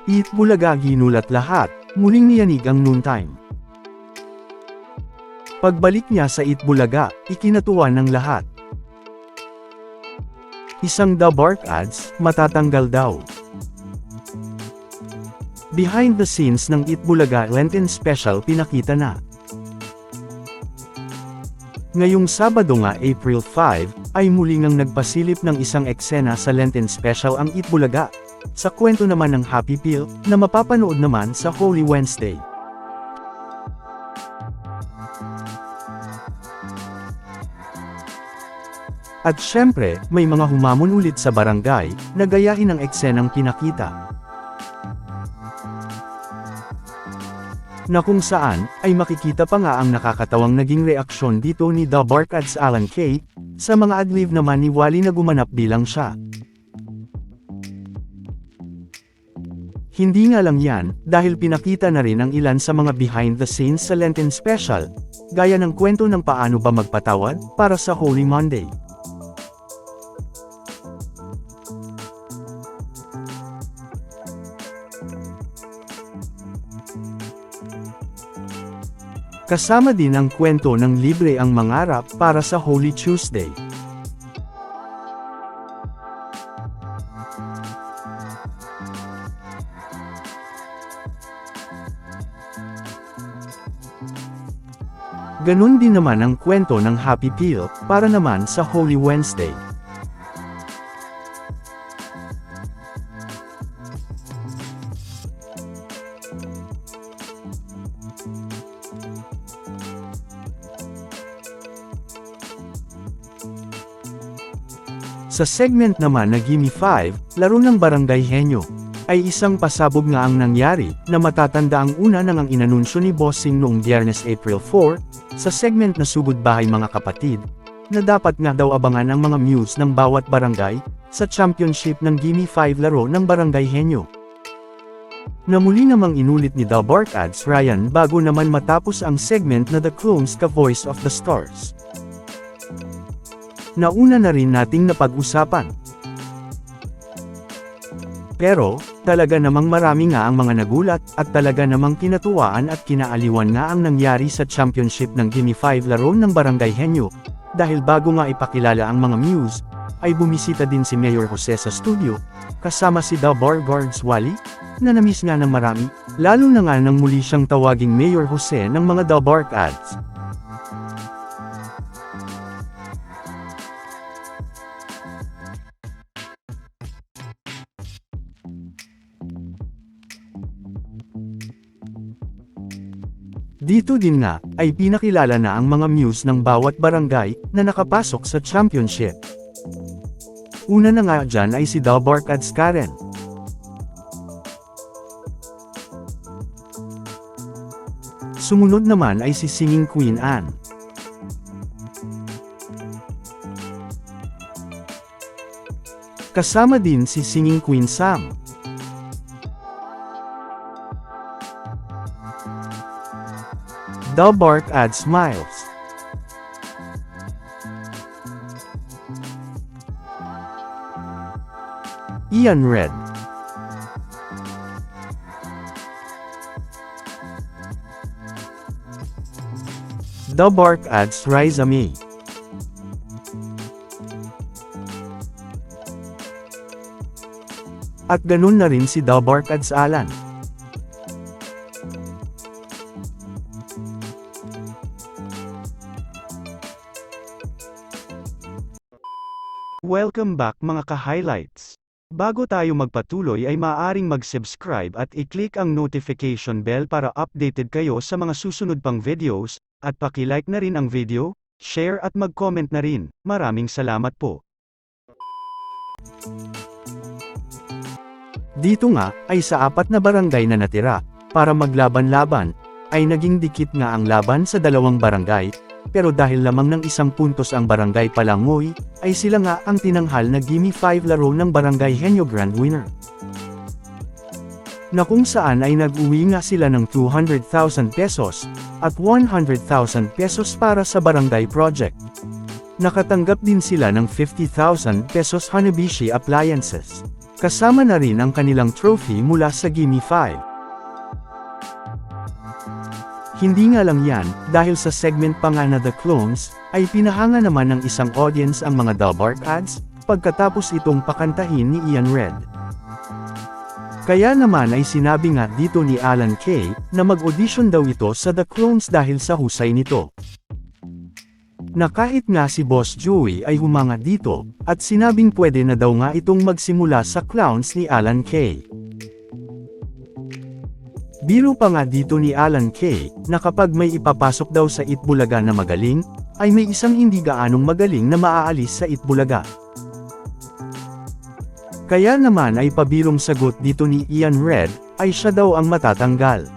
Eat Bulaga ginulat lahat, muling niyanig ang noontime. Pagbalik niya sa Eat Bulaga, ikinatuwa ng lahat. Isang The Bark ads, matatanggal daw. Behind the scenes ng Eat Bulaga Lenten Special pinakita na. Ngayong Sabado nga April 5, ay muli ngang nagpasilip ng isang eksena sa Lenten Special ang Eat Bulaga, sa kwento naman ng Happy Pill, na mapapanood naman sa Holy Wednesday. At syempre, may mga humamon ulit sa barangay, na gayahin ang eksenang pinakita. Na kung saan, ay makikita pa nga ang nakakatawang naging reaksyon dito ni The Bark ads Alan Kay, sa mga adlib naman ni Wally na gumanap bilang siya. Hindi nga lang yan, dahil pinakita na rin ang ilan sa mga behind the scenes sa Lenten Special, gaya ng kwento ng paano ba magpatawad, para sa Holy Monday. Kasama din ang kwento ng libre ang mangarap para sa Holy Tuesday. Ganon din naman ang kwento ng Happy Pill, para naman sa Holy Wednesday. Sa segment naman na Gimme 5, laro ng Barangay Henyo, ay isang pasabog nga ang nangyari, na matatanda ang una nang ang inanunsyo ni Bossing noong Biyernes April 4, sa segment na Sugod Bahay Mga Kapatid, na dapat nga daw abangan ang mga muse ng bawat barangay, sa championship ng Gimme 5 laro ng Barangay Henyo. Na muli namang inulit ni The Bark ads Ryan bago naman matapos ang segment na The Clones Ka Voice of the Stars. Nauna na rin nating napag-usapan. Pero, talaga namang marami nga ang mga nagulat, at talaga namang kinatuwaan at kinaaliwan nga ang nangyari sa championship ng Gimme 5 laro ng Barangay Henyo, dahil bago nga ipakilala ang mga muse, ay bumisita din si Mayor Jose sa studio, kasama si The Bar Guards Wally, na namiss nga ng marami, lalo na nga nang muli siyang tawaging Mayor Jose ng mga The Bark ads. Dito din nga, ay pinakilala na ang mga muse ng bawat barangay, na nakapasok sa championship. Una na nga dyan ay si The Bark ads Karen. Sumunod naman ay si Singing Queen Anne. Kasama din si Singing Queen Sam. The Bark ads Miles. Ian Red. The Bark ads Riza May. At ganun na rin si The Bark ads Alan. Welcome back mga ka-highlights. Bago tayo magpatuloy ay maaaring mag-subscribe at i-click ang notification bell para updated kayo sa mga susunod pang videos, at paki-like na rin ang video, share at mag-comment na rin. Maraming salamat po. Dito nga, ay sa 4 na barangay na natira, para maglaban-laban, ay naging dikit nga ang laban sa 2 barangay, pero dahil lamang ng 1 puntos ang Barangay Palangoy, ay sila nga ang tinanghal na Gimme 5 laro ng Barangay Henyo Grand Winner. Na kung saan ay nag-uwi nga sila ng 200,000 pesos, at 100,000 pesos para sa barangay project. Nakatanggap din sila ng 50,000 pesos Hanabishi appliances. Kasama na rin ang kanilang trophy mula sa Gimme 5. Hindi nga lang yan, dahil sa segment pa nga na The Clones, ay pinahanga naman ng isang audience ang mga Dalbark ads, pagkatapos itong pakantahin ni Ian Red. Kaya naman ay sinabi nga dito ni Alan Kay, na mag-audition daw ito sa The Clones dahil sa husay nito. Na kahit nga si Boss Joey ay humanga dito, at sinabing pwede na daw nga itong magsimula sa Clowns ni Alan Kay. Biro pa nga dito ni Alan Kay, na kapag may ipapasok daw sa Itbulaga na magaling, ay may isang hindi gaanong magaling na maaalis sa Itbulaga. Kaya naman ay pabirong sagot dito ni Ian Red, ay siya daw ang matatanggal.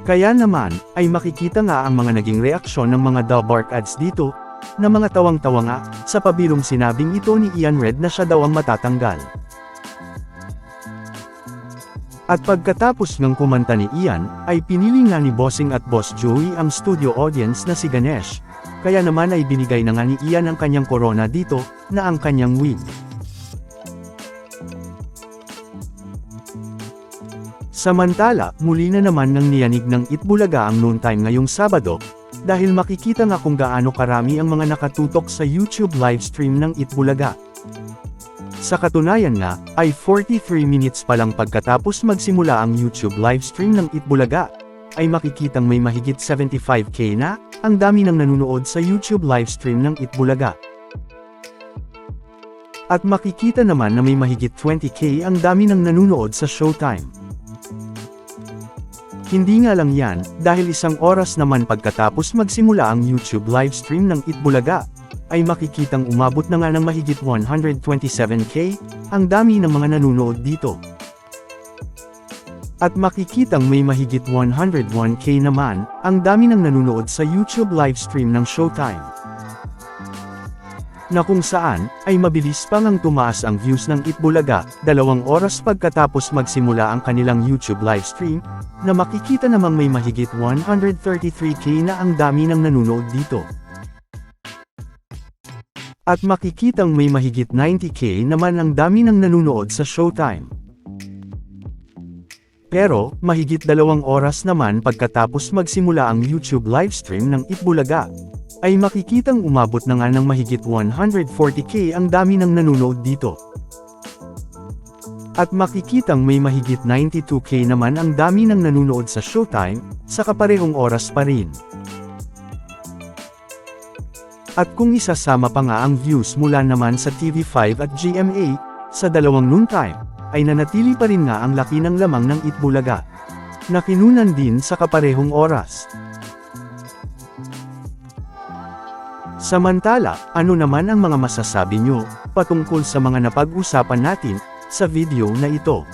Kaya naman, ay makikita nga ang mga naging reaksyon ng mga Dalbark ads dito, na mga tawang-tawa nga, sa pabirong sinabing ito ni Ian Red na siya daw ang matatanggal. At pagkatapos ng kumanta ni Ian, ay pinili nga ni Bossing at Boss Joey ang studio audience na si Ganesh, kaya naman ay binigay na nga ni Ian ang kanyang corona dito, na ang kanyang wig. Samantala, muli na naman ng niyanig ng Itbulaga ang noontime ngayong Sabado, dahil makikita nga kung gaano karami ang mga nakatutok sa YouTube livestream ng Itbulaga. Sa katunayan nga, ay 43 minutes pa lang pagkatapos magsimula ang YouTube livestream ng Itbulaga, ay makikitang may mahigit 75k na, ang dami ng nanunood sa YouTube livestream ng Itbulaga. At makikita naman na may mahigit 20k ang dami ng nanunood sa Showtime. Hindi nga lang yan, dahil isang oras naman pagkatapos magsimula ang YouTube livestream ng Itbulaga, ay makikitang umabot na nga ng mahigit 127k, ang dami ng mga nanunood dito. At makikitang may mahigit 101k naman, ang dami ng nanunood sa YouTube livestream ng Showtime. Na kung saan, ay mabilis pa ngang tumaas ang views ng Itbulaga, 2 oras pagkatapos magsimula ang kanilang YouTube livestream, na makikita namang may mahigit 133k na ang dami ng nanunood dito. At makikitang may mahigit 90k naman ang dami ng nanunood sa Showtime. Pero, mahigit 2 oras naman pagkatapos magsimula ang YouTube livestream ng Itbulaga, ay makikitang umabot na nga ng mahigit 140k ang dami ng nanunood dito. At makikitang may mahigit 92k naman ang dami ng nanunood sa Showtime, sa kaparehong oras pa rin. At kung isasama pa nga ang views mula naman sa TV5 at GMA, sa dalawang noontime, ay nanatili pa rin nga ang laki ng lamang ng Itbulaga, na kinunan din sa kaparehong oras. Samantala, ano naman ang mga masasabi nyo, patungkol sa mga napag-usapan natin, sa video na ito?